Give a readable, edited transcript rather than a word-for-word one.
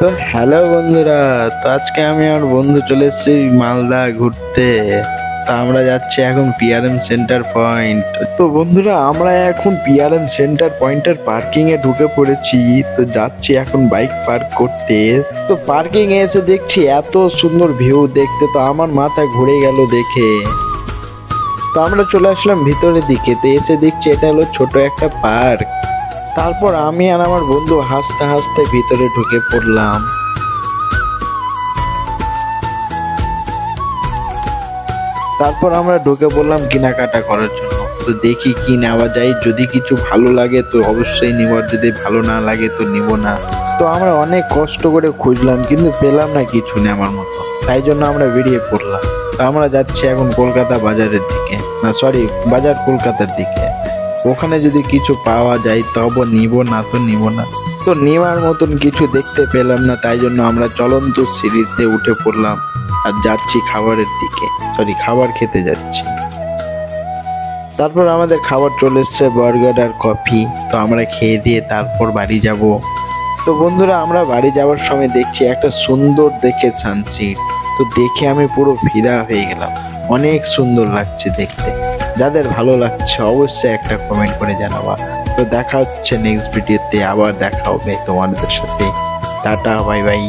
তো হ্যালো বন্ধুরা, তো আজকে আমি আর বন্ধু চলে এসেছি মালদা ঘুরতে। তো আমরা যাচ্ছি এখন পিআরএম সেন্টার পয়েন্ট। তো বন্ধুরা, আমরা এখন পিআরএম সেন্টার পয়েন্টের পার্কিং এ ঢুকে পড়েছি। তো যাচ্ছি এখন বাইক পার্ক করতে। তো পার্কিং এ এসে দেখছি এত সুন্দর ভিউ দেখতে, তো আমার মাথা ঘুরে গেল দেখে। তো আমরা চলে আসলাম ভিতরের দিকে। তো এসে দেখছি এটা হলো ছোট একটা পার্ক। তারপর আমি আর আমার বন্ধু হাসতে হাসতে ভিতরে ঢুকে পড়লাম। তারপর আমরা ঢুকে পড়লাম কেনাকাটা করার জন্য। তো দেখি কি নেওয়া যায়, যদি কিছু ভালো লাগে তো অবশ্যই নিব, আর যদি ভালো না লাগে তো নিব না। তো আমরা অনেক কষ্ট করে খুঁজলাম কিন্তু পেলাম না কিছু নেওয়ার মতো, তাই জন্য আমরা বেরিয়ে পড়লাম। তো আমরা যাচ্ছি এখন কলকাতা বাজারের দিকে, না সরি, বাজার কলকাতার দিকে। ওখানে যদি কিছু পাওয়া যায় তবে নিব, না তো নিব না। তো নেওয়ার মতন কিছু দেখতে পেলাম না, তাই জন্য আমরা চলন্ত সিঁড়িতে উঠে পড়লাম আর যাচ্ছি খাবারের দিকে, সরি খাবার খেতে যাচ্ছি। তারপর আমাদের খাবার চলে এসছে, বার্গার আর কফি। তো আমরা খেয়ে দিয়ে তারপর বাড়ি যাব। তো বন্ধুরা, আমরা বাড়ি যাওয়ার সময় দেখছি একটা সুন্দর দেখে সানসেট। তো দেখে আমি পুরো ফিদা হয়ে গেলাম, অনেক সুন্দর লাগছে দেখতে। যাদের ভালো লাগছে অবশ্যই একটা কমেন্ট করে জানাবা। তো দেখা হচ্ছে নেক্সট ভিডিওতে, আবার দেখা হবে তোমাদের সাথে। Tata, bye bye.